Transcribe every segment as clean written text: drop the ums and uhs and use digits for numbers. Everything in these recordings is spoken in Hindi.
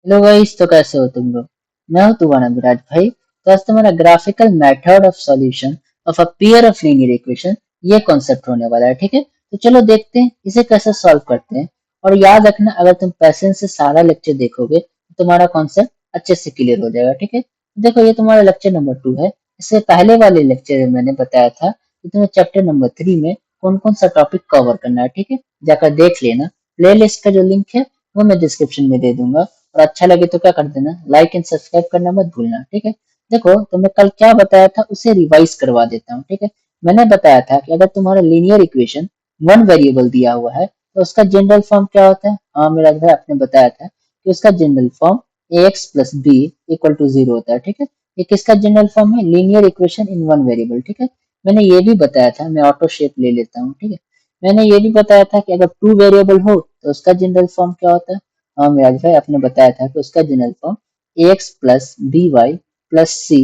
हेलो गाइस, तो कैसे हो तुम लोग। मैं हूं तुम्हारा विराट भाई। तो आज तुम्हारा graphical method of solution of a pair of linear equation ये कॉन्सेप्ट होने वाला है। ठीक है, तो चलो देखते हैं इसे कैसे सॉल्व करते हैं। और याद रखना, अगर तुम पैसेंस से सारा लेक्चर देखोगे तो तुम्हारा कॉन्सेप्ट अच्छे से क्लियर हो जाएगा। ठीक है, देखो ये तुम्हारा लेक्चर नंबर 2 है। इससे पहले वाले लेक्चर में मैंने बताया था कि तुम्हें चैप्टर नंबर 3 में कौन कौन सा टॉपिक कवर करना है। ठीक है, जाकर देख लेना। प्ले लिस्ट का जो लिंक है वो मैं डिस्क्रिप्शन में दे दूंगा। और अच्छा लगे तो क्या कर देना, लाइक एंड सब्सक्राइब करना मत भूलना। ठीक है, देखो तो मैं कल क्या बताया था उसे रिवाइज करवा देता हूँ। ठीक है, मैंने बताया था कि अगर तुम्हारा लीनियर इक्वेशन वन वेरिएबल दिया हुआ है तो उसका जनरल फॉर्म क्या होता है। हाँ मेरा भाई, आपने बताया था कि उसका general form ax plus b equal to zero होता है। ठीक है, ये किसका जनरल फॉर्म है, linear equation in one variable. ठीक है, मैंने ये भी बताया था, मैं ऑटो शेप ले लेता हूँ। ठीक है, मैंने ये भी बताया था कि अगर टू वेरिएबल हो तो उसका जनरल फॉर्म क्या होता है। हाँ मिराज भाई, आपने बताया था कि उसका general form ax plus b y plus c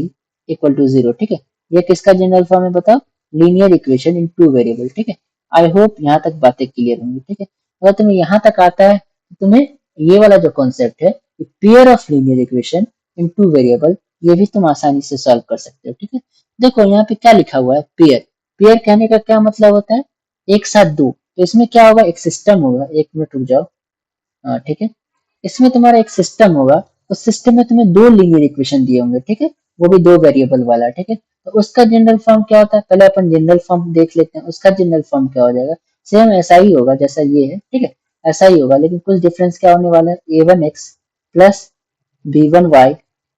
equal to zero. ठीक है, ये किसका जनरल फॉर्म है बताओ, linear equation in two variable. ठीक है, आई होप यहाँ तक बातें क्लियर होंगी। ठीक है, अगर तुम्हें यहाँ तक आता है तो तुम्हें ये वाला जो कॉन्सेप्ट है pair of linear equation in two variable, ये भी तुम आसानी से सॉल्व कर सकते हो। ठीक है, देखो यहाँ पे क्या लिखा हुआ है, पेयर। पेयर कहने का क्या मतलब होता है, एक साथ दो। तो इसमें क्या होगा, एक सिस्टम होगा। एक मिनट रुक जाओ। हाँ ठीक है, इसमें तुम्हारा एक सिस्टम होगा। उस सिस्टम में तुम्हें दो लीनियर इक्वेशन दिए होंगे। ठीक है, वो भी दो वेरिएबल वाला। ठीक है, तो उसका जनरल फॉर्म क्या होता है, पहले अपन जनरल फॉर्म देख लेते हैं। उसका जनरल फॉर्म क्या हो जाएगा, सेम ऐसा ही होगा जैसा ये है। ठीक है, ऐसा ही होगा, लेकिन कुछ डिफरेंस क्या होने वाला है, a1x plus b1y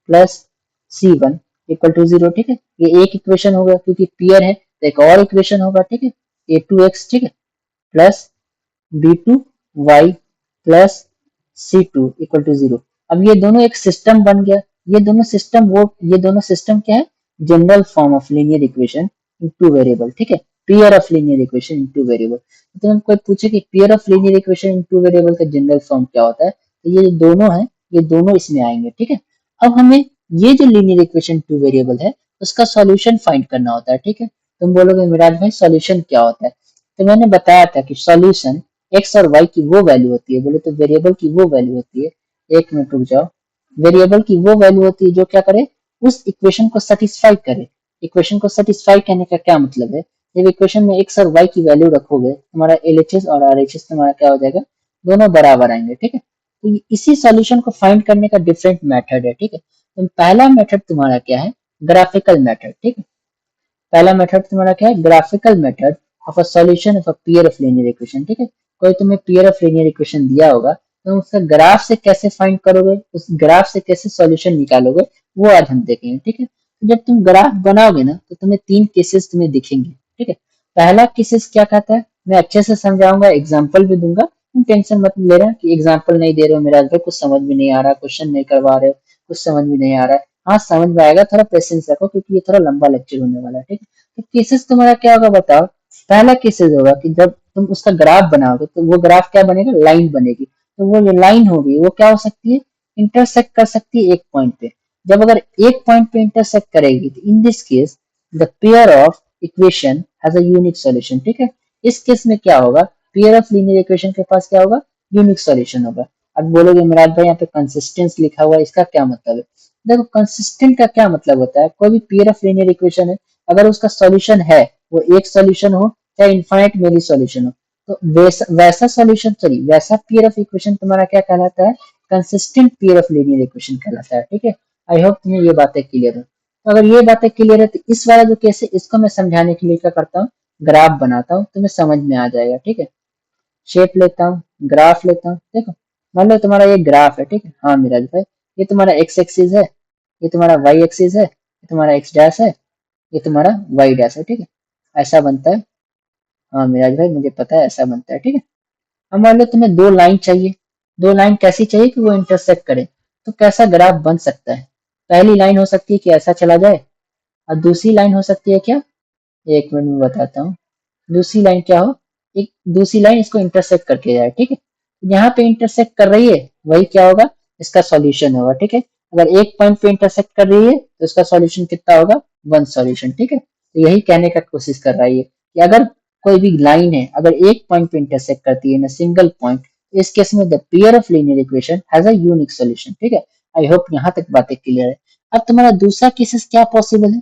plus c1 equal to zero. ठीक है, ये एक इक्वेशन होगा क्योंकि पेयर है, तो एक और इक्वेशन होगा। ठीक है, a2x, ठीक है, plus b2y plus c2 equal to zero. अब ये दोनों एक सिस्टम बन गया। ये दोनों सिस्टम क्या है, general form of linear equation in two variable. ठीक है, pair of linear equation in two variable. तो हम कोई पूछे कि pair of linear equation in two variable का जनरल फॉर्म क्या होता है, तो ये जो दोनों है, ये दोनों इसमें आएंगे। ठीक है, अब हमें ये जो लीनियर इक्वेशन टू वेरिएबल है उसका सॉल्यूशन फाइंड करना होता है। ठीक है, तुम बोलोगे मिराज भाई सॉल्यूशन क्या होता है, तो मैंने बताया था कि सॉल्यूशन एक्स और वाई की वो वैल्यू होती है, बोले तो वेरिएबल की वो वैल्यू होती है। एक मिनट रुक जाओ। वेरिएबल की वो वैल्यू होती है जो क्या करे, उस इक्वेशन को सेटिस्फाई करे। इक्वेशन को सेटिस्फाई करने का क्या मतलब है, जब इक्वेशन में एक्स और वाई की वैल्यू रखोगे तुम्हारा एलएचएस और आरएचएस तुम्हारा क्या हो जाएगा, दोनों बराबर आएंगे। ठीक है, तो इसी सॉल्यूशन को फाइंड करने का डिफरेंट मेथड है। ठीक है, तो पहला मेथड तुम्हारा क्या है, ग्राफिकल मेथड। ठीक है, पहला मेथड तुम्हारा क्या है, graphical method of a solution of a pair of linear equation. ठीक है, कोई तुम्हें पेयर ऑफ लीनियर इक्वेशन दिया होगा तो उसका ग्राफ से कैसे फाइंड करोगे, उस ग्राफ से कैसे सॉल्यूशन निकालोगे, वो आज हम देखेंगे। ठीक है, तो जब तुम ग्राफ बनाओगे ना तो तुम्हें तीन केसेस तुम्हें दिखेंगे। ठीक है, पहला केसेस क्या कहता है, मैं अच्छे से समझाऊंगा, एग्जाम्पल भी दूंगा। तुम टेंशन मत ले रहा कि एग्जाम्पल नहीं दे रहे हो मेरा, कुछ समझ में नहीं आ रहा, क्वेश्चन नहीं करवा रहे हो, कुछ समझ में नहीं आ रहा है। हाँ समझ में आएगा, थोड़ा पेशेंस रखो क्योंकि ये थोड़ा लंबा लेक्चर होने वाला है। ठीक है, तो केसेस तुम्हारा क्या होगा बताओ। पहला केसेस होगा कि जब तुम उसका ग्राफ बनाओगे तो वो ग्राफ क्या बनेगा, लाइन बनेगी। तो वो जो लाइन होगी वो क्या हो सकती है, इंटरसेक्ट कर सकती है एक पॉइंट पे। जब अगर एक पॉइंट पे इंटरसेक्ट करेगी तो इन this case the pair of equation has a unique solution. ठीक है, इस केस में क्या होगा, पेयर ऑफ लीनियर इक्वेशन के पास क्या होगा, यूनिक सॉल्यूशन होगा। अब बोलोगे मुराद भाई यहाँ पे कंसिस्टेंस लिखा हुआ है, इसका क्या मतलब है। देखो कंसिस्टेंट का क्या मतलब होता है, कोई भी पेयर ऑफ लीनियर इक्वेशन है, अगर उसका सॉल्यूशन है, वो एक सॉल्यूशन हो चाहे इनफाइनाइट मेनी सॉल्यूशन हो, तो वैसा सॉल्यूशन, सॉरी वैसा पेयर ऑफ इक्वेशन तुम्हारा क्या कहलाता है, consistent pair of linear equation कहलाता है। ठीक है, आई होप तुम्हें ये बातें क्लियर हो। तो अगर ये बातें क्लियर है तो इस वाला जो केस है इसको मैं समझाने के लिए क्या करता हूँ, ग्राफ बनाता हूँ, तुम्हें समझ में आ जाएगा। ठीक है, शेप लेता हूँ, ग्राफ लेता हूँ। देखो मान लो तुम्हारा ये ग्राफ है। ठीक है, हाँ मिराज भाई, ये तुम्हारा एक्स एक्सिस है, ये तुम्हारा वाई एक्सिस है, ये तुम्हारा एक्स डैश है, ये तुम्हारा वाई डैश है। ठीक है, ऐसा बनता है। हाँ मिराज भाई मुझे पता है ऐसा बनता है। ठीक है, अब मान लो तुम्हें दो लाइन चाहिए। दो लाइन कैसी चाहिए कि वो इंटरसेक्ट करे, तो कैसा ग्राफ बन सकता है। पहली लाइन हो सकती है कि ऐसा चला जाए, और दूसरी लाइन हो सकती है क्या, एक मिनट में बताता हूँ। दूसरी लाइन क्या हो, एक दूसरी लाइन इसको इंटरसेक्ट करके जाए। ठीक है, यहाँ पे इंटरसेक्ट कर रही है, वही क्या होगा, इसका सॉल्यूशन होगा। ठीक है, अगर एक पॉइंट पे इंटरसेक्ट कर रही है तो इसका सॉल्यूशन कितना होगा, वन सॉल्यूशन। ठीक है, तो यही कहने का कोशिश कर रहा है ये कि अगर कोई भी लाइन है, अगर एक पॉइंट पे इंटरसेक्ट करती है ना सिंगल पॉइंट, इस केस में the pair of linear equation has a unique solution. ठीक है, आई होप यहाँ तक बातें क्लियर है। अब तुम्हारा दूसरा केसेस क्या पॉसिबल है,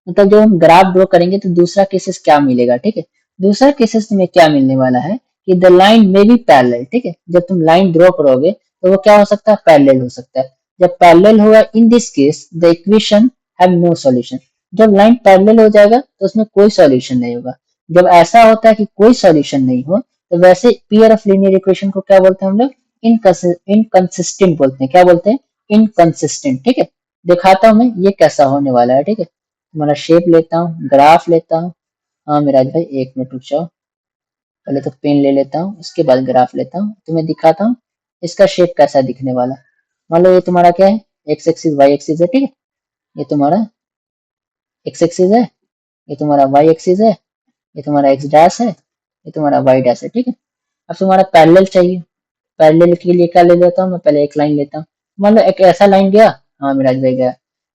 मतलब जब हम ग्राफ ड्रॉ करेंगे तो दूसरा केसेस क्या मिलेगा। ठीक है, दूसरा केसेस में क्या मिलने वाला है कि द लाइन में बी पैरेलल। ठीक है, जब तुम लाइन ड्रॉ करोगे तो वो क्या हो सकता है, पैरेलल हो सकता है। जब पैरेलल होगा in this case the equation have no solution. जब लाइन पैरेलल हो जाएगा तो उसमें कोई सॉल्यूशन नहीं होगा। जब ऐसा होता है कि कोई सॉल्यूशन नहीं हो तो वैसे पेयर ऑफ लीनियर इक्वेशन को क्या बोलते हैं हम लोग, इनकंसिस्टेंट बोलते हैं। क्या बोलते हैं, इनकंसिस्टेंट। ठीक है, दिखाता हूं मैं ये कैसा होने वाला है। ठीक है, तुम्हारा शेप लेता हूँ, ग्राफ लेता हूँ। हाँ मिराज भाई एक मिनट रुक जाओ, पहले तो पेन ले लेता हूँ उसके बाद ग्राफ लेता हूँ, तुम्हें दिखाता हूँ इसका शेप कैसा दिखने वाला। मान लो ये तुम्हारा क्या है, एक्स एक्सिस वाई एक्सिस है। ठीक है, ये तुम्हारा एक्स एक्सिस है, ये तुम्हारा वाई एक्सिस है, ये तुम्हारा एक्स डैश है, ये तुम्हारा वाई डैश है। ठीक है, अब तुम्हारा पैरेलल चाहिए। पैरेलल के लिए क्या ले लेता हूँ मैं, पहले एक लाइन लेता हूँ। मान लो एक ऐसा लाइन गया, हाँ मिराज भाई गया।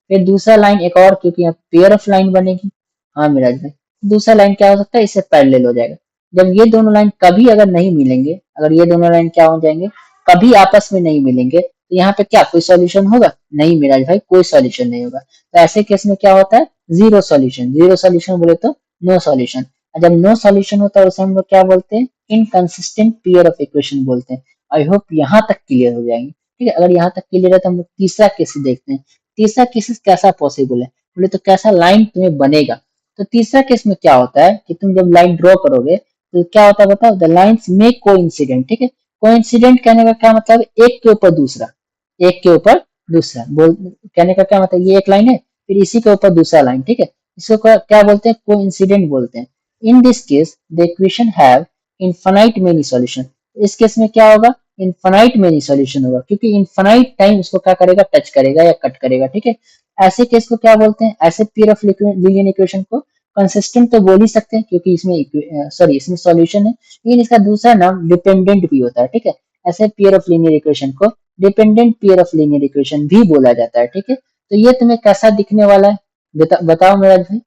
फिर दूसरा लाइन एक और, क्योंकि यहाँ पेयर ऑफ लाइन बनेगी। हाँ मिराज भाई, दूसरा लाइन क्या हो सकता है, इससे पैरेलल हो जाएगा। जब ये दोनों लाइन कभी अगर नहीं मिलेंगे, अगर ये दोनों लाइन क्या हो जाएंगे, कभी आपस में नहीं मिलेंगे, तो यहाँ पे क्या कोई सॉल्यूशन होगा, नहीं मिराज भाई कोई सॉल्यूशन नहीं होगा। तो ऐसे केस में क्या होता है, जीरो सॉल्यूशन। जीरो सॉल्यूशन बोले तो नो सॉल्यूशन। जब नो सॉल्यूशन होता है उसे हम लोग क्या बोलते हैं, इनकंसिस्टेंट पेयर ऑफ इक्वेशन बोलते हैं। आई होप यहाँ तक क्लियर हो जाएंगे। ठीक है, अगर यहाँ तक क्लियर है तो हम लोग तीसरा केस देखते हैं। तीसरा केस कैसा पॉसिबल है, बोले तो कैसा लाइन तुम्हें बनेगा। तो तीसरा केस में क्या होता है कि तुम जब लाइन ड्रॉ करोगे तो क्या होता है बताओ, द लाइंस में कोइंसिडेंट। ठीक है, कोइंसिडेंट कहने का क्या मतलब है, एक के ऊपर दूसरा, एक के ऊपर दूसरा बोल, कहने का क्या मतलब, ये एक लाइन है फिर इसी के ऊपर दूसरा लाइन। ठीक है, इसको क्या बोलते हैं, कोइंसिडेंट बोलते हैं। इन this case the equation have infinite many solution. इस केस में क्या होगा, इनफाइनाइट मेनी सॉल्यूशन होगा, क्योंकि इनफाइनाइट टाइम उसको क्या करेगा, टच करेगा या कट करेगा। ठीक है, ऐसे केस को क्या बोलते हैं, ऐसे पेयर ऑफ लीनियर इक्वेशन को कंसिस्टेंट तो बोल ही सकते हैं, क्योंकि इसमें सॉरी इसमें सॉल्यूशन है, लेकिन इसका दूसरा नाम डिपेंडेंट भी होता है। ठीक है, ऐसे पेयर ऑफ लीनियर इक्वेशन को dependent pair of linear equation भी बोला जाता है। ठीक है, तो ये तुम्हें कैसा दिखने वाला है, बताओ मेरा भाई।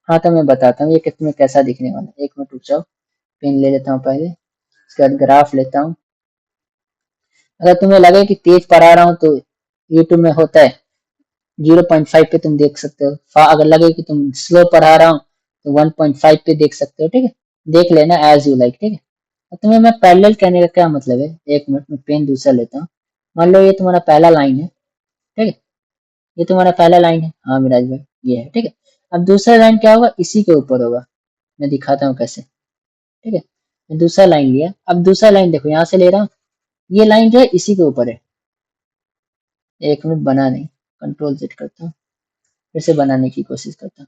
हाँ तो मैं बताता हूँ ये कि तुम्हें कैसा दिखने वाला है। एक मिनट रुक जाओ, पेन ले लेता हूँ पहले, उसके बाद ग्राफ लेता हूँ। अगर तुम्हें लगे कि तेज पढ़ा रहा हूँ तो यूट्यूब में होता है 0.5 पे तुम देख सकते हो। अगर लगे कि तुम स्लो पढ़ा रहा हूँ तो 1.5 पे देख सकते हो। ठीक है, देख लेना एज यू लाइक। ठीक है, अब तुम्हें मैं पैरेलल कहने का क्या मतलब है, एक मिनट में पेन दूसरा लेता हूँ। मान लो ये तुम्हारा पहला लाइन है। ठीक है, ये तुम्हारा पहला लाइन है, हाँ मिराज भाई ये है। ठीक है, अब दूसरा लाइन क्या होगा, इसी के ऊपर होगा। मैं दिखाता हूँ कैसे। ठीक है, मैं दूसरा लाइन लिया, अब दूसरा लाइन देखो यहाँ से ले रहा हूँ, ये लाइन जो है इसी के ऊपर है। एक मिनट बना नहीं, कंट्रोल जेड करता हूँ, फिर से बनाने की कोशिश करता हूँ।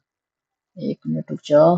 एक मिनट रुक जाओ,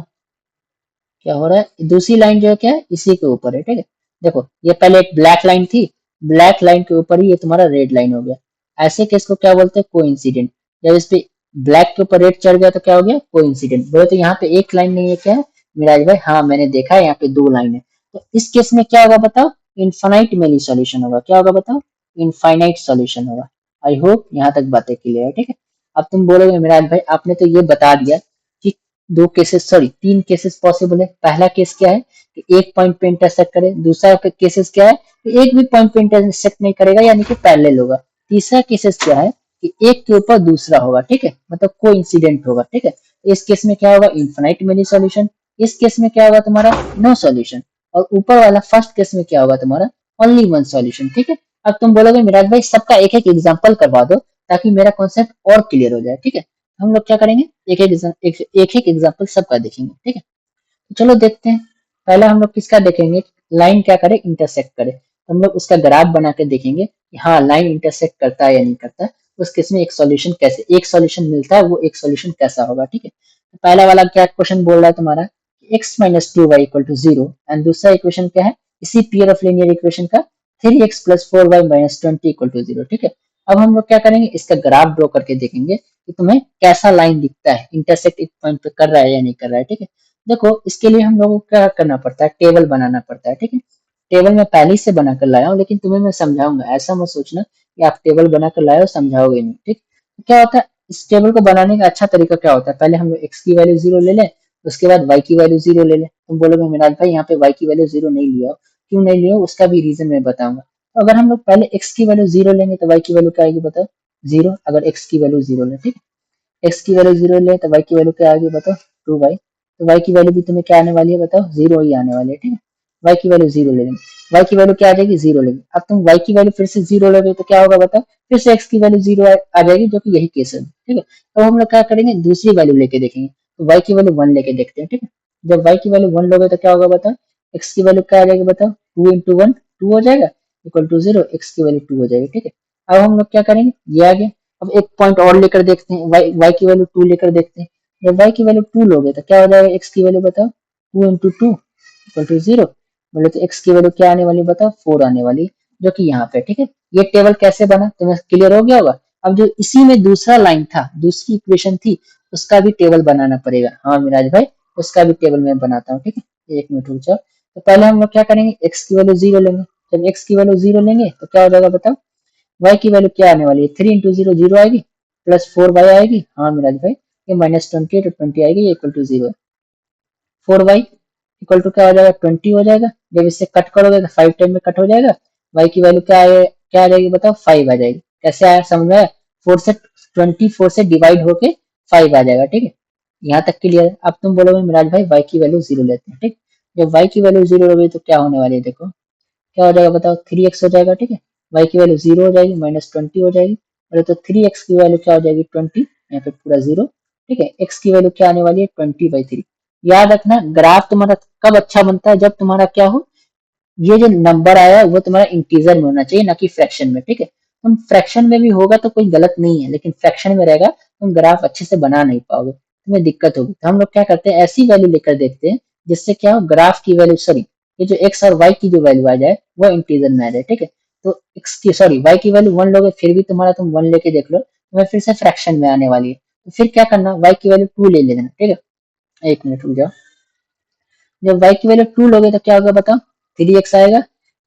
क्या हो रहा है, दूसरी लाइन जो है क्या है, इसी के ऊपर है। ठीक है, देखो ये पहले एक ब्लैक लाइन थी, ब्लैक लाइन के ऊपर ही ये तुम्हारा रेड लाइन हो गया। ऐसे केस को क्या बोलते हैं, कोइंसिडेंट। जब इस पे ब्लैक के ऊपर रेड चढ़ गया तो क्या हो गया, कोइंसिडेंट। बोले तो यहाँ पे एक लाइन नहीं है, क्या है मिराज भाई, हाँ मैंने देखा है यहाँ पे दो लाइन है। तो इस केस में क्या होगा बताओ, इनफाइनाइट मेनी सॉल्यूशन होगा। क्या होगा बताओ, इनफाइनाइट सॉल्यूशन होगा। आई होप यहाँ तक बातें क्लियर है। ठीक है, अब तुम बोलोगे मिराज भाई आपने तो ये बता दिया कि दो केसेस, सॉरी तीन केसेस पॉसिबल है। पहला केस क्या है कि एक पॉइंट पे इंटरसेक्ट करे, दूसरा केसेस क्या है कि एक भी पॉइंट पे इंटरसेक्ट नहीं करेगा यानी कि पैरेलल होगा। तीसरा केसेस क्या है कि एक के ऊपर दूसरा होगा। ठीक है, मतलब कोई इंसिडेंट होगा। ठीक है, इस केस में क्या होगा, इनफाइनाइट मेनी सॉल्यूशन। इस केस में क्या होगा तुम्हारा, नो सॉल्यूशन। और ऊपर वाला फर्स्ट केस में क्या होगा तुम्हारा, ओनली वन सॉल्यूशन। ठीक है, अब तुम बोलोगे मिराज भाई सबका एक एक एग्जाम्पल करवा दो ताकि मेरा कॉन्सेप्ट और क्लियर हो जाए। ठीक है, हम लोग क्या करेंगे, एक एक एग्जाम्पल सबका देखेंगे। ठीक है, तो चलो देखते हैं। पहले हम लोग किसका देखेंगे, लाइन क्या करे, इंटरसेक्ट करे। तो हम लोग उसका ग्राफ बना के देखेंगे कि हाँ लाइन इंटरसेक्ट करता है या नहीं करता है। उस केस में एक सॉल्यूशन कैसे, एक सॉल्यूशन मिलता है वो एक सॉल्यूशन कैसा होगा। ठीक है, तो पहला वाला क्या क्वेश्चन बोल रहा है तुम्हारा, x minus two y equal to zero, and दूसरा इक्वेशन क्या है, इसी पेयर ऑफ लीनियर इक्वेशन का 3x plus four y minus twenty equal to zero. ठीक है, अब हम लोग क्या करेंगे, इसका ग्राफ ड्रॉ करके देखेंगे कि तुम्हें कैसा लाइन दिखता है, इंटरसेक्ट एक पॉइंट पे कर रहा है या नहीं कर रहा है। ठीक है, देखो इसके लिए हम लोगों को क्या करना पड़ता है, टेबल बनाना पड़ता है। ठीक है, टेबल मैं पहले ही से बनाकर लाया हूँ, लेकिन तुम्हें मैं समझाऊंगा, ऐसा मत सोचना कि आप टेबल बनाकर लाए हो समझाओगे नहीं। ठीक, तो क्या होता है, इस टेबल को बनाने का अच्छा तरीका क्या होता है, पहले हम लोग एक्स की वैल्यू जीरो ले लें, उसके बाद वाई की वैल्यू जीरो ले लें। तुम बोलोगे मिराज भाई यहाँ पे वाई की वैल्यू जीरो नहीं लिया हो, क्यों नहीं लिया उसका भी रीजन मैं बताऊंगा। तो अगर हम लोग पहले x की वैल्यू जीरो लेंगे तो y की वैल्यू क्या आएगी बताओ, जीरो। अगर x की वैल्यू जीरो ले, ठीक है, x की वैल्यू जीरो ले तो y की वैल्यू क्या आएगी बताओ, 2y। तो y की वैल्यू भी तुम्हें क्या आने वाली है बताओ, जीरो ही आने वाली है, ठीक है। y की वैल्यू जीरो ले लेंगे, y की वैल्यू क्या आ जाएगी, जीरो लेंगे। अब तुम y की वैल्यू फिर से जीरो लोगे तो क्या होगा बताओ, फिर से x की वैल्यू जीरो आ जाएगी, जो कि यही केस है, ठीक है। तो हम लोग क्या करेंगे, दूसरी वैल्यू लेके देखेंगे। तो y की वैल्यू वन लेके देखते हैं, ठीक है। जब y की वैल्यू वन लोगे तो क्या होगा बताओ, x की वैल्यू क्या आ जाएगी बताओ, टू इंटू वन, टू हो जाएगा, इक्वल टू जीरो, x की वैल्यू टू हो जाएगी, ठीक है। अब हम लोग क्या करेंगे, ये आ गया। अब एक पॉइंट और लेकर देखते हैं, y की वैल्यू टू लेकर देखते हैं। जब y की वैल्यू टू लोगे तो क्या हो जाएगा, x की वैल्यू बताओ, two into two equal to zero. बोले तो x की वैल्यू क्या आने वाली बताओ, फोर आने वाली, जो कि यहाँ पे, ठीक है। ये टेबल कैसे बना तुम्हें क्लियर हो गया होगा। अब जो इसी में दूसरा लाइन था, दूसरी इक्वेशन थी, उसका भी टेबल बनाना पड़ेगा। हाँ मिराज भाई, उसका भी टेबल मैं बनाता हूँ, ठीक है, एक मिनट रुक जाओ। तो पहले हम लोग क्या करेंगे, x की वैल्यू जीरो लेंगे। जब x की वैल्यू जीरो लेंगे तो क्या हो जाएगा बताओ, y की वैल्यू क्या आने वाली है, थ्री इंटू जीरो जीरो आएगी, प्लस फोर वाई आएगी। हाँ मिराज भाई, ये माइनस ट्वेंटी है तो ट्वेंटी आएगी, ये equal to zero. Four y equal to क्या हो जाएगा, ट्वेंटी हो जाएगा। जब इससे कट करोगे तो फाइव टाइम में कट हो जाएगा। वाई की वैल्यू क्या आ जाएगी बताओ, फाइव आ जाएगी। कैसे आया समझ में आया, फोर से, ट्वेंटी फोर से डिवाइड होके फाइव आ जाएगा, ठीक है। यहाँ तक क्लियर है। अब तुम बोलोगे मिराज भाई वाई की वैल्यू जीरो लेते हैं, ठीक। जब वाई की वैल्यू जीरो होगी तो क्या होने वाली है देखो, क्या हो जाएगा बताओ, थ्री एक्स हो जाएगा, ठीक है। वाई की वैल्यू जीरो हो जाएगी, माइनस ट्वेंटी हो जाएगी। अरे तो थ्री एक्स की वैल्यू क्या हो जाएगी, ट्वेंटी, यहाँ पे पूरा जीरो, ठीक है। एक्स की वैल्यू क्या आने वाली है, ट्वेंटी बाई थ्री। याद रखना ग्राफ तुम्हारा कब अच्छा बनता है, जब तुम्हारा क्या हो, ये जो नंबर आया है वो तुम्हारा इंटीजर में होना चाहिए, ना कि फ्रैक्शन में, ठीक है। तुम फ्रैक्शन में भी होगा तो कोई गलत नहीं है, लेकिन फ्रैक्शन में रहेगा तुम ग्राफ अच्छे से बना नहीं पाओगे, तुम्हें दिक्कत होगी। तो हम लोग क्या करते हैं, ऐसी वैल्यू लेकर देखते हैं जिससे क्या हो, ग्राफ की वैल्यू, सॉरी, ये जो एक्स और वाई की जो वैल्यू आ जाए वो इंटीजर में आ जाए, ठीक है। तो एक्स की, सॉरी, वाई की वैल्यू वन लोगे फिर भी तुम्हारा, तुम वन लेके देख लो, तुम्हें फिर से फ्रैक्शन में आने वाली है। तो फिर क्या करना, वाई की वैल्यू टू ले लेना, ठीक है। एक मिनट रुक जाओ। जब y की वैल्यू टू लोगे तो क्या होगा बताओ, थ्री एक्स आएगा।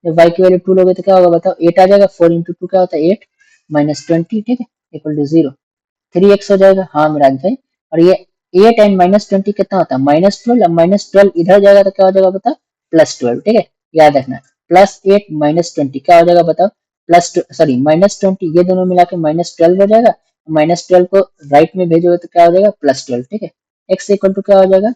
जब y की वैल्यू टू लोगे तो क्या होगा बताओ, एट आ जाएगा। फोर इंटू टू क्या होता है, एट, माइनस ट्वेंटी, ठीक है, equal to zero, three x हो जाएगा। हाँ मिराज भाई, और ये एट एंड माइनस ट्वेंटी कितना होता है, माइनस ट्वेल्व। अब माइनस ट्वेल्व इधर जाएगा तो क्या हो जाएगा बताओ, प्लस ट्वेल्व, ठीक है। याद रखना, प्लस एट माइनस ट्वेंटी क्या हो जाएगा बताओ, प्लस, सॉरी, माइनस ट्वेंटी, ये दोनों मिला के माइनस ट्वेल्व हो जाएगा। माइनस ट्वेल्व को राइट में भेजोगे तो क्या हो जाएगा, प्लस ट्वेल्व, ठीक है। एक्स इक्वल टू क्या हो जाएगा,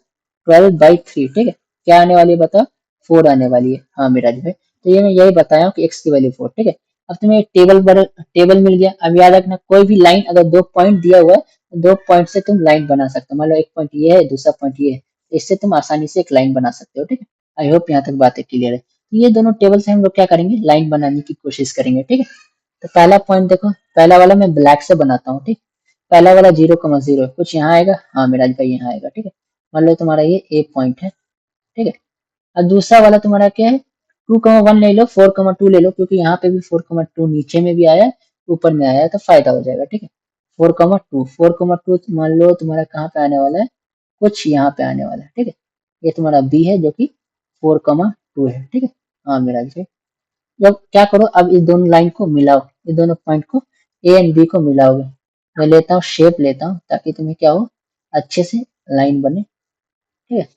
ट्वेल्व बाई थ्री, ठीक है। क्या आने वाली है बताओ, फोर आने वाली है। हाँ मिराज भाई, तो ये मैं यही बताया हूँ कि एक्स की वैल्यू फोर, ठीक है। अब तुम्हें टेबल मिल गया। अब याद रखना, कोई भी लाइन अगर दो पॉइंट दिया हुआ है, तो दो पॉइंट से तुम लाइन बना सकते हो। मान लो एक पॉइंट ये है, दूसरा पॉइंट ये है, तो इससे तुम आसानी से एक लाइन बना सकते हो, ठीक है। आई होप यहाँ तक बातें क्लियर है। तो ये दोनों टेबल से हम लोग क्या करेंगे, लाइन बनाने की कोशिश करेंगे, ठीक है। तो पहला पॉइंट देखो, पहला वाला मैं ब्लैक से बनाता हूँ, ठीक। पहला वाला जीरो कमा जीरो कुछ यहाँ आएगा, हाँ मिराज भाई यहाँ आएगा, ठीक है। मान लो तुम्हारा ये ए पॉइंट है, ठीक है। और दूसरा वाला तुम्हारा क्या है, टू कमा वन ले लो, फोर कमा टू ले लो, क्योंकि यहाँ पे भी फोर कमा टू नीचे में भी आया है, ऊपर में आया है, तो फायदा हो जाएगा, ठीक है। फोर कमा टू मान लो तुम्हारा कहाँ पे आने वाला है, कुछ यहाँ पे आने वाला है, ठीक है। ये तुम्हारा बी है जो कि फोर कमा टू है, ठीक है। हाँ मेरा जी, जब क्या करो, अब इस दोनों लाइन को मिलाओ, इस दोनों पॉइंट को, ए एंड बी को मिलाओगे। मैं लेता हूँ शेप लेता हूँ, ताकि तुम्हें क्या हो, अच्छे से लाइन बने, ठीक है।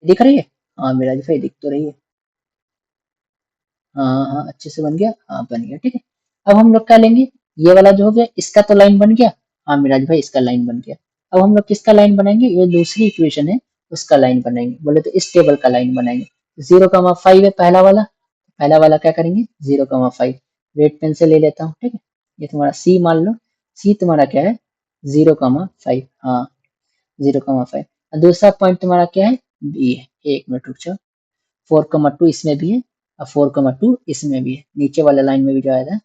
दिख रही है, हाँ मेरा जी भाई दिख तो रही है। हाँ हाँ अच्छे से बन गया, हाँ बन गया, ठीक है। अब हम लोग क्या लेंगे, ये वाला जो हो गया इसका तो लाइन बन गया, हाँ मिराज भाई इसका लाइन बन गया। अब हम लोग किसका लाइन बनाएंगे, ये दूसरी इक्वेशन है उसका लाइन बनाएंगे, बोले तो इस टेबल का लाइन बनाएंगे। जीरो कमा फाइव है पहला वाला, पहला वाला क्या करेंगे, zero comma five, red pen से ले लेता हूँ, ठीक है। ये तुम्हारा सी मान लो, सी तुम्हारा क्या है, जीरो कमा फाइव, हाँ जीरो कमा फाइव। दूसरा पॉइंट तुम्हारा क्या है, बी है। एक मिनट रुक जाओ, फोर कमा टू इसमें भी है, और फोर कमा टू इसमें भी है, नीचे वाला लाइन में भी जो आया था,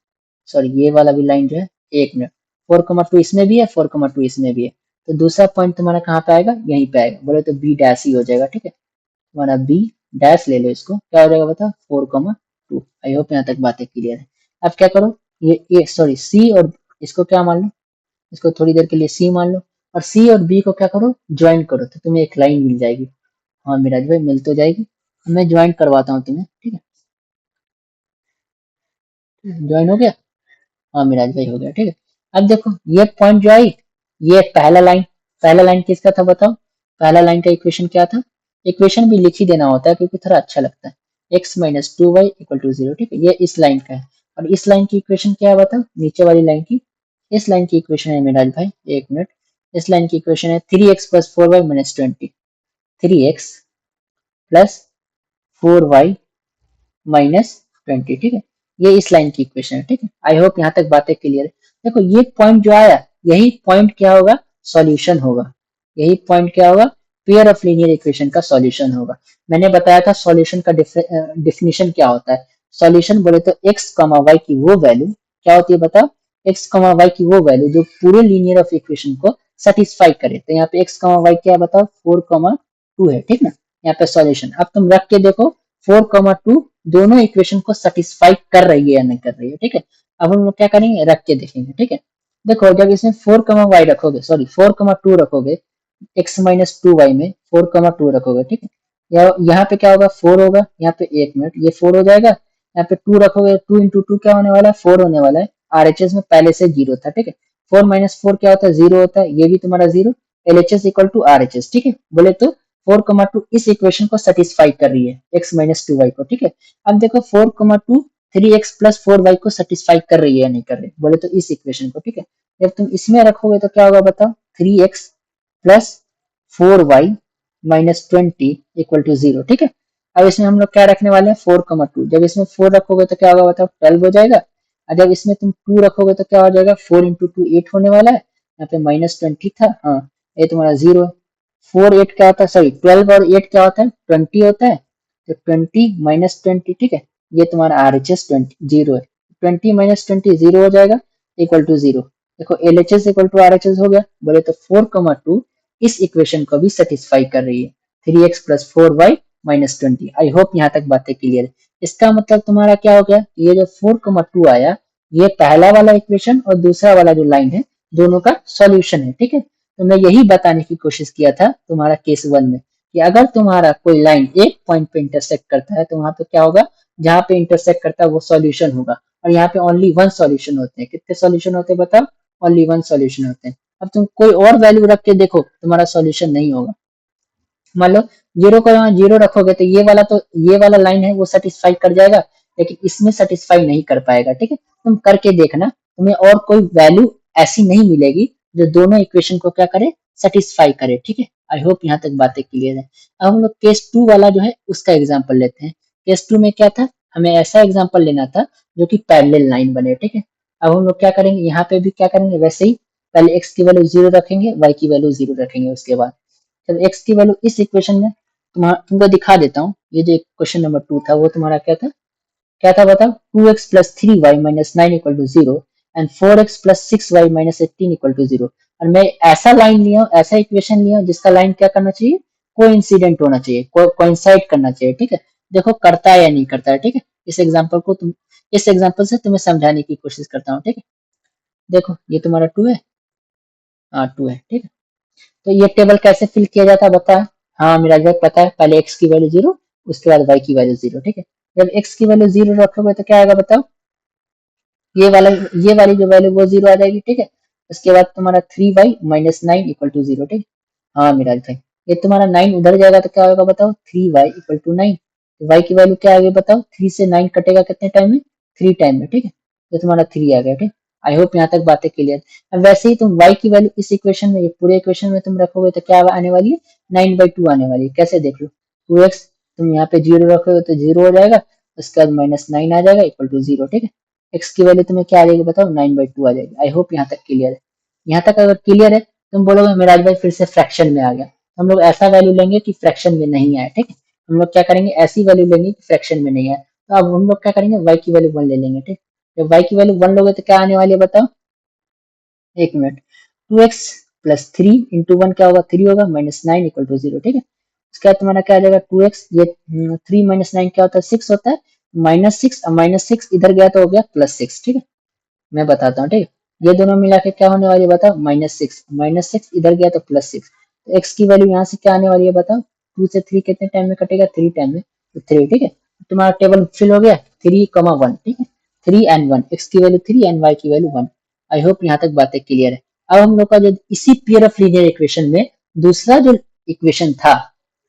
सॉरी ये वाला भी लाइन जो है, एक मिनट, फोर कमा टू इसमें भी है, फोर कमा टू इसमें भी है। तो दूसरा पॉइंट तुम्हारा कहाँ पे आएगा, यहीं पे आएगा, बोले तो बी डैश ही हो जाएगा, ठीक है। तुम्हारा बी डैश ले लो, इसको क्या हो जाएगा बता, four comma to. I hope यहाँ तक बातें क्लियर है। अब क्या करो, ये सॉरी सी और इसको क्या मान लो, इसको थोड़ी देर के लिए सी मान लो, और सी और बी को क्या करो, ज्वाइन करो, तो तुम्हें एक लाइन मिल जाएगी। हाँ मिराज भाई मिल तो जाएगी, मैं ज्वाइन करवाता हूँ तुम्हें, ठीक है। ज्वाइन हो गया, हाँ मिराज भाई हो गया, ठीक है। अब देखो ये पॉइंट जो आई, ये पहला लाइन, पहला लाइन किसका था बताओ, पहला लाइन का इक्वेशन क्या था, इक्वेशन भी लिख ही देना होता है क्योंकि थोड़ा अच्छा लगता है। x minus two y equal to zero, ठीक है, ये इस लाइन का है। और इस लाइन की इक्वेशन क्या है बताओ, नीचे वाली लाइन की। इस लाइन की इक्वेशन है मिराज भाई, एक मिनट, इस लाइन की इक्वेशन है 3x plus four y minus 20, 3x plus four y minus 20, ठीक है, ये इस लाइन की इक्वेशन है। ठीक है, आई होप यहाँ तक बातें क्लियर है। देखो ये पॉइंट जो आया, यही पॉइंट क्या होगा, सॉल्यूशन होगा। यही पॉइंट क्या होगा, पेयर ऑफ लीनियर इक्वेशन का सॉल्यूशन होगा। मैंने बताया था सॉल्यूशन का डिफिनेशन क्या होता है। सॉल्यूशन बोले तो एक्स कमा वाई की वो वैल्यू क्या होती है बताओ, एक्स कमा वाई की वो वैल्यू जो पूरे लीनियर ऑफ इक्वेशन को सेटिस्फाई करे। तो यहाँ पे एक्स कमा वाई क्या है बताओ, 4,2 है, ठीक ना। यहाँ पे सॉल्यूशन अब तुम रख के देखो, 4,2 दोनों इक्वेशन को सेटिस्फाई कर रही है या नहीं कर रही है। ठीक है, अब हम लोग क्या करेंगे, रख के देखेंगे। ठीक है, देखो जब इसमें 4,y रखोगे, सॉरी 4,2 रखोगे, x माइनस टू वाई में 4,2 रखोगे, ठीक है, यहाँ पे क्या होगा, 4 होगा, यहाँ पे एक मिनट, ये 4 हो जाएगा, यहाँ पे 2 रखोगे, 2 इंटू टू क्या होने वाला है, 4 होने वाला है। RHS में पहले से जीरो था, ठीक है, 4 माइनस 4 क्या होता है, जीरो होता है, ये भी तुम्हारा zero, LHS equal to RHS, ठीक है, बोले तो 4,2 इस इक्वेशन को सेटिस्फाई कर रही है, x माइनस टू वाई को। ठीक है, अब देखो 4,2 3x प्लस फोर वाई को सेटिस्फाई कर रही है या नहीं कर रही, बोले तो इस इक्वेशन को। ठीक है, जब तुम इसमें रखोगे तो क्या होगा बताओ, 3x plus four y minus 20 equal to zero. ठीक है, अब इसमें हम लोग क्या रखने वाले हैं, 4,2, जब इसमें 4 रखोगे तो क्या होगा बताओ, 12 हो जाएगा। और जब इसमें तुम 2 रखोगे तो क्या हो जाएगा, 4 इंटू टू 8 होने वाला है, यहाँ पे माइनस 20 था, हाँ ये तुम्हारा जीरो है। 4 8 क्या होता है, सॉरी 12 और 8 क्या होता है, 20 होता है, तो 20 माइनस 20, ठीक है, ये तुम्हारा RHS 20 जीरो है, 20 माइनस 20 जीरो हो जाएगा, इक्वल टू जीरो। देखो LHS इक्वल टू RHS हो गया, बोले तो 4,2 इस इक्वेशन को भी सेटिस्फाई कर रही है, 3x plus four y minus 20। I hope यहाँ तक बातें क्लियर है। इसका मतलब तुम्हारा क्या हो गया, ये जो 4,2 आया, ये पहला वाला इक्वेशन और दूसरा वाला जो लाइन है, दोनों का सॉल्यूशन है। ठीक है, तो मैं यही बताने की कोशिश किया था तुम्हारा केस वन में, कि अगर तुम्हारा कोई लाइन एक पॉइंट पे इंटरसेक्ट करता है तो वहां पे क्या होगा, जहां पे इंटरसेक्ट करता है वो सॉल्यूशन होगा। और यहाँ पे ओनली वन सॉल्यूशन होते हैं, कितने सॉल्यूशन होते हैं बताओ, ओनली वन सॉल्यूशन होते हैं। अब तुम कोई और वैल्यू रख के देखो, तुम्हारा सॉल्यूशन नहीं होगा। मान लो जीरो को यहाँ जीरो रखोगे तो ये वाला लाइन है वो सेटिस्फाई कर जाएगा, लेकिन इसमें सेटिस्फाई नहीं कर पाएगा। ठीक है, तुम करके देखना, तुम्हें और कोई वैल्यू ऐसी नहीं मिलेगी जो दोनों इक्वेशन को क्या करे, सेटिस्फाई करे। ठीक है, आई होप यहाँ तक बातें क्लियर है। अब हम लोग केस टू वाला जो है उसका एग्जाम्पल लेते हैं। केस टू में क्या था, हमें ऐसा एग्जाम्पल लेना था जो कि पैरेलल लाइन बने। ठीक है, अब हम लोग क्या करेंगे, यहाँ पे भी क्या करेंगे वैसे ही, पहले एक्स की वैल्यू जीरो रखेंगे, वाई की वैल्यू जीरो रखेंगे, उसके बाद जब x की वैल्यू इस इक्वेशन में तुमको दिखा देता हूँ, ये जो क्वेश्चन नंबर 2 था वो तुम्हारा क्या था बताओ, 2x plus three y minus nine equal to zero and 4x plus six y minus 18 equal to zero. और मैं ऐसा लाइन लिया हूँ, ऐसा इक्वेशन लिया हूँ जिसका लाइन क्या करना चाहिए, कोइंसिडेंट होना चाहिए, कोइंसाइड करना चाहिए। ठीक है, देखो करता है या नहीं करता है। ठीक है, इस एग्जाम्पल से तुम्हें समझाने की कोशिश करता हूँ। ठीक है, देखो ये तुम्हारा 2 है, हाँ 2 है। ठीक है, तो ये टेबल कैसे फिल किया जाता है बता, हाँ मेरा जो पता है, पहले x की वैल्यू जीरो, उसके बाद y की वैल्यू जीरो। ठीक है, जब x की वैल्यू जीरो रखोगे तो क्या आएगा बताओ, ये वाली जो वैल्यू वो जीरो आ जाएगी। ठीक है, उसके बाद तुम्हारा three y minus nine equal to zero. ठीक है, हाँ मेरा भाई, ये तुम्हारा नाइन उधर जाएगा तो क्या होगा बताओ, three y equal to nine. Y की वैल्यू क्या आ गई बताओ, थ्री से नाइन कटेगा कितने टाइम में, थ्री टाइम में। ठीक है, तो तुम्हारा थ्री आ गया। ठीक, आई होप यहाँ तक बातें क्लियर। अब वैसे ही तुम y की वैल्यू इस इक्वेशन में, ये पूरे इक्वेशन में तुम रखोगे तो क्या आने वाली है, 9/2 आने वाली है। कैसे देख लो, 2x तुम यहाँ पे जीरो रखोगे तो जीरो हो जाएगा, उसके बाद माइनस नाइन आ जाएगा इक्वल टू जीरो। ठीक है, x की वैल्यू तुम्हें क्या आ जाएगी बताओ, 9/2 आ जाएगी। आई होप यहाँ तक क्लियर है। यहाँ तक अगर क्लियर है, तुम बोलोगे मेराज भाई फिर से फ्रैक्शन में आ गया। हम लोग ऐसा वैल्यू लेंगे कि फ्रैक्शन में नहीं आए। ठीक है, हम लोग क्या करेंगे, ऐसी वैल्यू लेंगे कि फ्रैक्शन में नहीं आए। तो अब हम लोग क्या करेंगे, y की वैल्यू 1 ले लेंगे। ठीक, जब y की वैल्यू 1 लोगे तो क्या आने वाली है बताओ, एक minute, 2x plus three into one क्या होगा, थ्री होगा, minus nine equal to zero. ठीक है, उसके बाद तुम्हारा क्या आ जाएगा, 2x, ये थ्री माइनस नाइन क्या होता है, सिक्स होता है, माइनस सिक्स इधर गया तो हो गया प्लस सिक्स। ठीक है, मैं बताता हूँ। ठीक है, ये दोनों मिला के क्या होने वाली है बताओ, माइनस सिक्स इधर गया तो प्लस सिक्स। तो एक्स की वैल्यू यहाँ से क्या आने वाली है बताओ, टू से थ्री कितने टाइम में कटेगा, थ्री टाइम में, तो थ्री। ठीक है, तुम्हारा टेबल फिल हो गया, थ्री कमा वन। ठीक है, थ्री एंड वन, एक्स की वैल्यू थ्री एंड वाई की वैल्यू वन। आई होप यहाँ तक बातें क्लियर है। अब हम लोग का जो इसी पेयर ऑफ लीनियर इक्वेशन में दूसरा जो इक्वेशन था,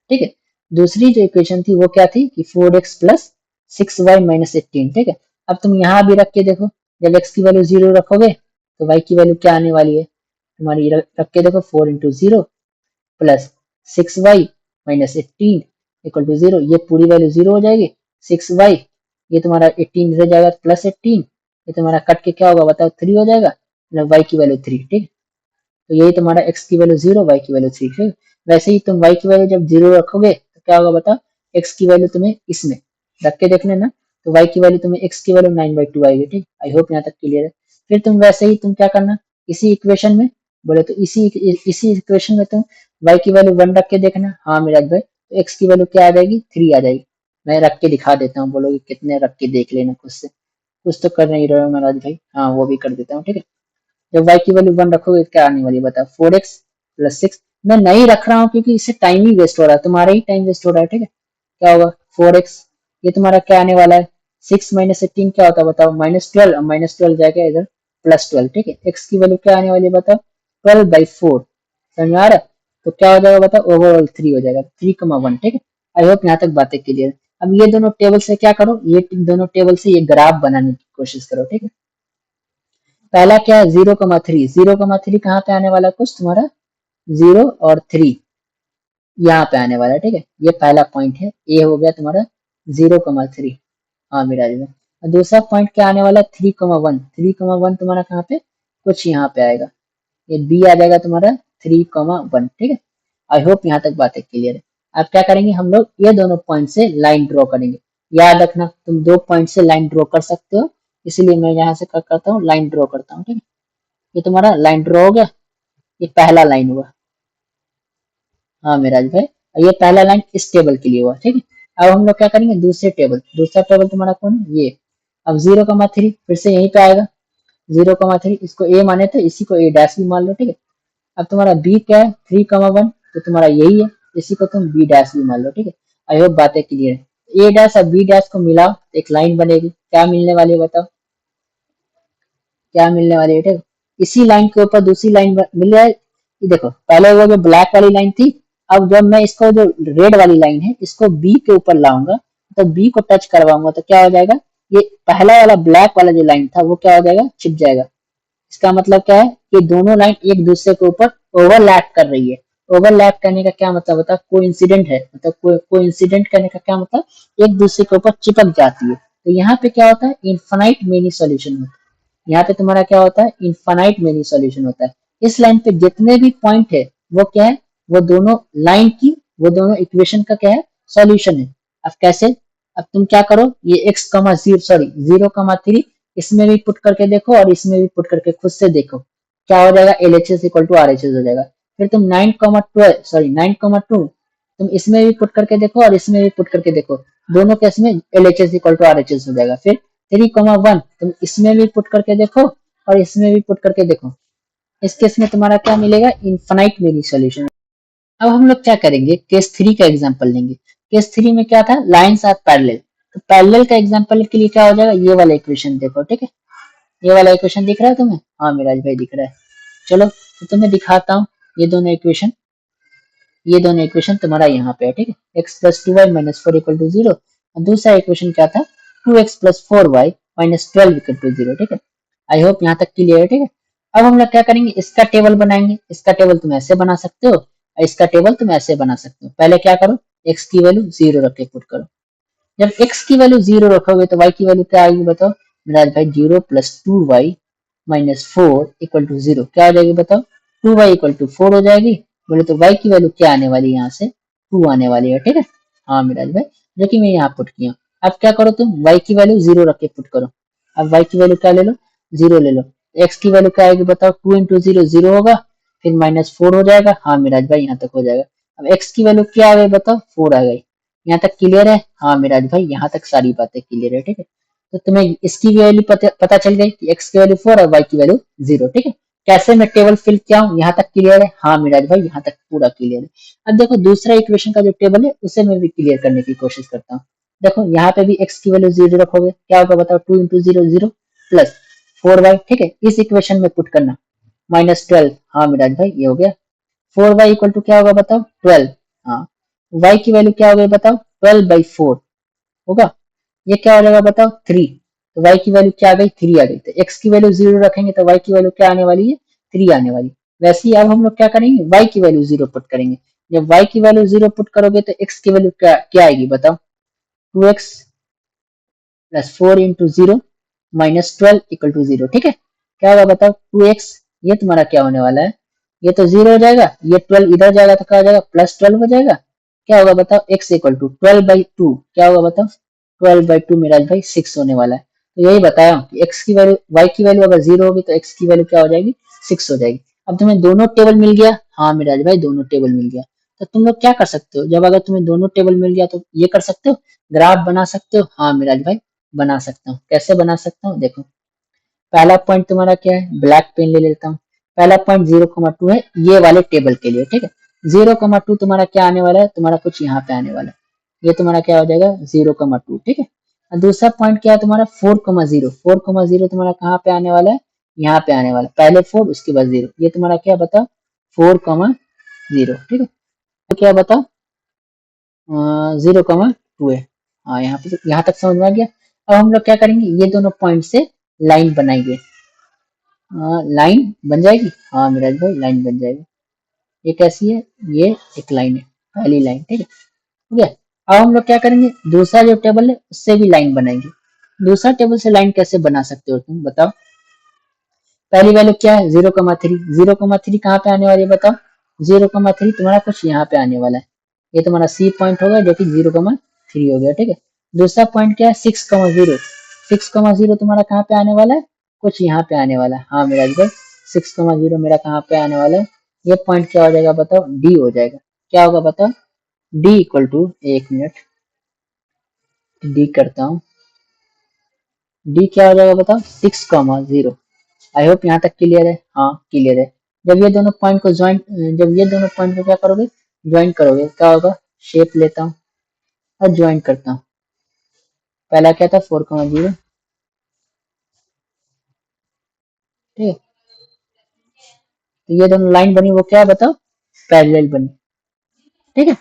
ठीक है, दूसरी जो इक्वेशन थी वो क्या थी कि 4x प्लस 6y माइनस 18, ठीक है। अब तुम यहाँ भी रख के देखो, जब x की वैल्यू 0 रखोगे तो y की वैल्यू क्या आने वाली है तुम्हारी, रख के देखो 4 into 0 plus 6y minus 18 equal to 0, ये पूरी वैल्यू 0 हो जाएगी। 6y, ये तुम्हारा 18 इधर जाएगा प्लस 18, ये तुम्हारा कट के क्या होगा बताओ 3 हो जाएगा, मतलब y की वैल्यू 3, ठीक। तो यही तुम्हारा x की वैल्यू 0, y की वैल्यू 3, ठीक। वैसे ही तुम y की वैल्यू जब 0 रखोगे तो क्या होगा बताओ, x की वैल्यू तुम्हें इसमें रख के देख लेना, तो y की वैल्यू तुम्हें x की वैल्यू 9/2 आएगी, ठीक। आई होप यहाँ तक क्लियर है। फिर तुम वैसे ही तुम क्या करना, इसी इक्वेशन में बोले तो इसी इक्वेशन में तुम y की वैल्यू 1 रख के देखना, हाँ मेरा भाई, तो x की वैल्यू क्या आ जाएगी 3 आ जाएगी। मैं रख के दिखा देता हूँ, बोलोगे कितने, रख के देख लेना खुद से, कुछ तो कर नहीं रहे हो महाराज भाई, हाँ वो भी कर देता हूँ, ठीक है। जब y की वैल्यू 1 रखोगे क्या आने वाली है बताओ, 4x प्लस 6। मैं नहीं रख रहा हूँ क्योंकि इससे टाइम ही वेस्ट हो रहा है, तुम्हारा ही टाइम वेस्ट हो रहा है, ठीक है। क्या होगा 4x, ये तुम्हारा क्या आने वाला है 6 माइनस 18 क्या होता है बताओ, -12, -12 जाएगा इधर +12, ठीक है। x की वैल्यू क्या आने वाली है बताओ 12/4, समझ में आ रहा है। तो क्या हो जाएगा बताओ, ओवरऑल 3 हो जाएगा, 3,1, ठीक है। आई होप यहाँ तक बातें क्लियर। अब ये दोनों टेबल से क्या करो, ये दोनों टेबल से ये ग्राफ बनाने की कोशिश करो, ठीक है। पहला क्या है 0,3, 0,3 कहाँ पे आने वाला है कुछ तुम्हारा 0 और 3 यहाँ पे आने वाला है, ठीक है। ये पहला पॉइंट है, ये हो गया तुम्हारा 0,3, हाँ मिराज में। और दूसरा पॉइंट क्या आने वाला है 3,1, 3,1 तुम्हारा कहाँ पे कुछ यहाँ पे आएगा, ये बी आ जाएगा तुम्हारा 3,1, ठीक है। आई होप यहाँ तक बातें क्लियर है। अब क्या करेंगे हम लोग, ये दोनों पॉइंट से लाइन ड्रॉ करेंगे। याद रखना तुम 2 पॉइंट से लाइन ड्रॉ कर सकते हो, इसलिए मैं यहाँ से क्या करता हूँ लाइन ड्रॉ करता हूँ, ठीक है। ये तुम्हारा लाइन ड्रॉ हो गया, ये पहला लाइन हुआ, हाँ मेराज भाई, और ये पहला लाइन इस टेबल के लिए हुआ, ठीक है। अब हम लोग क्या करेंगे दूसरे टेबल, दूसरा टेबल तुम्हारा कौन है ये, अब 0,3 फिर से यहीं पे आएगा, 0,3 इसको ए माने तो इसी को ए डैश भी मान लो, ठीक है। अब तुम्हारा बी क्या है 3,1, तो तुम्हारा यही है, इसी को तुम बी डैश भी मान लो, ठीक है। आई होप बातें क्लियर है। ए डैश और बी डैश को मिलाओ तो एक लाइन बनेगी, क्या मिलने वाली है बताओ, क्या मिलने वाली है, ठीक है। इसी लाइन के ऊपर दूसरी लाइन मिल रहा है, ये देखो पहले वो जो ब्लैक वाली लाइन थी, अब जब मैं इसको जो रेड वाली लाइन है इसको बी के ऊपर लाऊंगा, तो बी को टच करवाऊंगा तो क्या हो जाएगा, ये पहला वाला ब्लैक वाला जो लाइन था वो क्या हो जाएगा छिप जाएगा। इसका मतलब क्या है कि दोनों लाइन एक दूसरे के ऊपर ओवरलैप कर रही है। ओवरलैप करने का क्या मतलब होता है, कोइंसिडेंट है, मतलब कोइंसिडेंट करने का क्या मतलब एक दूसरे के ऊपर चिपक जाती है। तो यहाँ पे क्या होता है इनफाइनाइट मेनी सॉल्यूशन होता है, यहाँ पे तुम्हारा क्या होता है इनफाइनाइट मेनी सॉल्यूशन होता है। इस लाइन पे जितने भी पॉइंट है वो क्या है, वो दोनों लाइन की, वो दोनों इक्वेशन का क्या है सॉल्यूशन है। अब कैसे, अब तुम क्या करो ये x कमा जीरो सॉरी 0,3 इसमें भी पुट करके देखो और इसमें भी पुट करके खुद से देखो, क्या हो जाएगा LHS इक्वल टू RHS हो जाएगा। फिर तुम 9,12 सॉरी 9,2 तुम इसमें भी पुट करके देखो और इसमें भी पुट करके देखो, दोनों केस में LHS इक्वल टू RHS हो जाएगा। फिर 3,1 तुम इसमें भी पुट करके देखो और इसमें भी पुट करके देखो, इस केस में तुम्हारा क्या मिलेगा इनफाइनाइट मेनी सॉल्यूशन। अब हम लोग क्या करेंगे केस 3 का एग्जांपल लेंगे। केस 3 में क्या था लाइंस आर पैरेलल, तो पैरेलल का एग्जांपल के लिए क्या हो जाएगा ये वाला इक्वेशन देखो, ठीक है। ये वाला इक्वेशन दिख रहा है तुम्हें, हाँ मिराज भाई दिख रहा है। चलो तो तुम्हें दिखाता हूँ ये दोनों इक्वेशन, ये दोनों इक्वेशन तुम्हारा यहाँ पे है, ठीक है। X plus 2y minus 4 equal to 0, और दूसरा इक्वेशन क्या था 2x plus 4y minus 12 equal to 0, ठीक है। आई होप यहाँ तक क्लियर है, ठीक है। अब हम लोग क्या करेंगे इसका टेबल बनाएंगे, इसका टेबल तुम ऐसे बना सकते हो और इसका टेबल तुम ऐसे बना सकते हो। पहले क्या करो x की वैल्यू 0 रख के पुट करो, जब x की वैल्यू 0 रखोगे तो y की वैल्यू क्या आएगी बताओ मिराज भाई 0 plus 2y minus 4 equal to 0, क्या हो जाएगी बताओ 2y इक्वल टू 4 हो जाएगी। बोले तो y की वैल्यू क्या आने वाली है यहाँ से 2 आने वाली है, ठीक है। हाँ मिराज भाई जो कि मैं यहाँ पुट किया। अब क्या करो तुम y की वैल्यू 0 रख के पुट करो, अब y की वैल्यू क्या ले लो 0 ले लो, x की वैल्यू क्या आएगी बताओ 2 इंटू 0 0 होगा, फिर माइनस 4 हो जाएगा, हाँ मिराज भाई यहाँ तक हो जाएगा। अब x की वैल्यू क्या आ गई बताओ 4 आ गई, यहाँ तक क्लियर है, हाँ मिराज भाई यहाँ तक सारी बातें क्लियर है, ठीक है। तो तुम्हें इसकी वैल्यू पता चल गई कि x की वैल्यू 4 और y की वैल्यू 0, ठीक है। कैसे मैं टेबल फिल किया हूँ यहाँ तक क्लियर है, हाँ मिराज भाई यहाँ तक पूरा क्लियर है। अब देखो दूसरा इक्वेशन का जो टेबल है उसे मैं भी क्लियर करने की कोशिश करता हूँ। देखो यहाँ पे भी x की वैल्यू 0 रखोगे क्या होगा बताओ 2 इंटू 0 0 प्लस 4y, ठीक है। इस इक्वेशन में पुट करना -12, हाँ मिराज भाई ये हो गया। 4y इक्वल टू क्या होगा बताओ 12, हाँ y की वैल्यू क्या हो गई बताओ, 12/4 होगा। ये क्या हो जाएगा बताओ, 3। तो y की वैल्यू क्या आ गई, 3 आ गई। तो x की वैल्यू 0 रखेंगे तो y की वैल्यू क्या आने वाली है, 3 आने वाली। वैसे ही अब हम लोग क्या करेंगे, y की वैल्यू 0 पुट करेंगे। जब y की वैल्यू 0 पुट करोगे तो x की वैल्यू क्या क्या आएगी बताओ, 2x plus 4 into 0 minus 12 equal to 0। ठीक है, क्या होगा बताओ, 2x, ये तुम्हारा क्या होने वाला है, ये तो 0 हो जाएगा, ये 12 इधर जाएगा तो क्या हो जाएगा, प्लस 12 हो जाएगा। क्या होगा बताओ, x इक्वल टू 12/2, क्या होगा बताओ, 12/2 मेरा भाई 6 होने वाला है। तो यही बताया हूँ कि x की वैल्यू, y की वैल्यू अगर 0 होगी तो x की वैल्यू क्या हो जाएगी, 6 हो जाएगी। अब तुम्हें दोनों टेबल मिल गया, हाँ मिराज भाई दोनों टेबल मिल गया। तो तुम लोग क्या कर सकते हो, जब अगर तुम्हें दोनों टेबल मिल गया तो ये कर सकते हो, ग्राफ बना सकते हो। हाँ मिराज भाई बना सकता हूँ, कैसे बना सकता हूँ देखो। पहला पॉइंट तुम्हारा क्या है, ब्लैक पेन ले लेता हूँ। पहला पॉइंट 0,2 है ये वाले टेबल के लिए, ठीक है। 0,2 तुम्हारा क्या आने वाला है, तुम्हारा कुछ यहाँ पे आने वाला है, ये तुम्हारा क्या हो जाएगा 0,2, ठीक है। और दूसरा पॉइंट क्या है तुम्हारा 4,0, 4,0 तुम्हारा कहाँ पे आने वाला है, यहाँ पे आने वाला है। पहले 4 उसके बाद 0, ये तुम्हारा क्या बताओ 4,0, ठीक है। तो क्या बताओ 0,2 है। हाँ यहाँ पे यहाँ तक समझ में आ गया। अब हम लोग क्या करेंगे, ये दोनों पॉइंट से लाइन बनाएंगे। लाइन बन जाएगी, हाँ मिराज भाई लाइन बन जाएगी। ये कैसी है, ये एक लाइन है, पहली लाइन, ठीक है, हो गया। अब हम लोग क्या करेंगे, दूसरा जो टेबल है उससे भी लाइन बनाएंगे। दूसरा टेबल से लाइन कैसे बना सकते हो तुम बताओ। पहली वैल्यू क्या है 0,3, 0,3 कहाँ पे आने वाली है बताओ, 0,3 तुम्हारा कुछ यहाँ पे आने वाला है। ये तुम्हारा सी पॉइंट होगा जो कि 0,3 हो गया, ठीक है। दूसरा पॉइंट क्या है 6,0, 6,0 तुम्हारा कहाँ पे आने वाला है, कुछ यहाँ पे आने वाला है। हाँ मिराज भाई 6,0 मेरा कहाँ पे आने वाला है, ये पॉइंट क्या हो जाएगा बताओ, डी हो जाएगा। क्या होगा बताओ, डी इक्वल टू, एक मिनट डी करता हूँ, डी क्या हो जाएगा बताओ 6,0। आई होप यहाँ तक क्लियर है, हाँ क्लियर है। जब ये दोनों पॉइंट को ज्वाइन, जब ये दोनों पॉइंट को क्या करोगे, ज्वाइन करोगे, क्या होगा, शेप लेता हूँ और ज्वाइन करता हूँ। पहला क्या था 4,0, ठीक है। तो ये दोनों लाइन बनी वो क्या है बताओ, पैरेलल बनी, ठीक है।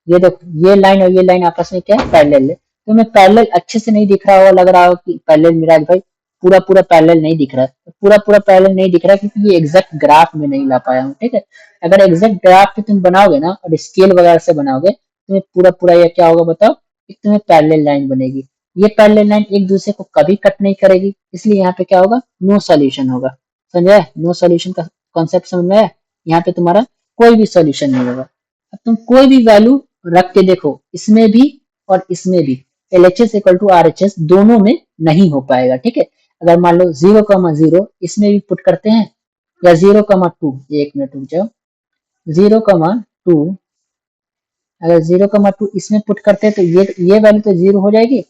ये देखो ये लाइन और ये लाइन आपस में क्या है, पैरेलल है। तो मैं पैरेलल अच्छे से नहीं दिख रहा होगा, लग रहा हो कि पैरेलल मिराज भाई पूरा पूरा पैरेलल नहीं दिख रहा है, तो पूरा पूरा पैरेलल नहीं दिख रहा है क्योंकि ये एग्जैक्ट ग्राफ में नहीं ला पाया हूँ, ठीक है। अगर एग्जैक्ट ग्राफ पे तुम बनाओगे ना और स्केल वगैरह से बनाओगे तो पूरा पूरा ये क्या होगा बताओ, एक तुम्हें पैरेलल लाइन बनेगी। ये पैरेलल लाइन एक दूसरे को कभी कट नहीं करेगी, इसलिए यहाँ पे क्या होगा, नो सॉल्यूशन होगा। समझ आया, नो सॉल्यूशन का कॉन्सेप्ट समझ में आया। यहाँ पे तुम्हारा कोई भी सॉल्यूशन नहीं होगा। अब तुम कोई भी वैल्यू रख के देखो, इसमें भी और इसमें भी LHS इक्वल टू RHS दोनों में नहीं हो पाएगा, ठीक है। अगर मान लो 0,0 इसमें भी पुट करते हैं या 0,2, एक मिनट रुक जाओ, 0,2 अगर 0,2 इसमें पुट करते हैं तो ये वैल्यू तो 0 हो जाएगी,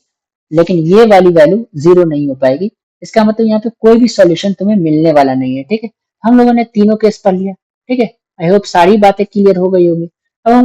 लेकिन ये वाली वैल्यू 0 नहीं हो पाएगी। इसका मतलब यहाँ पे कोई भी सॉल्यूशन तुम्हें मिलने वाला नहीं है, ठीक है। हम लोगों ने तीनों केस पढ़ लिया, ठीक है। आई होप सारी बातें क्लियर हो गई होगी। अब हम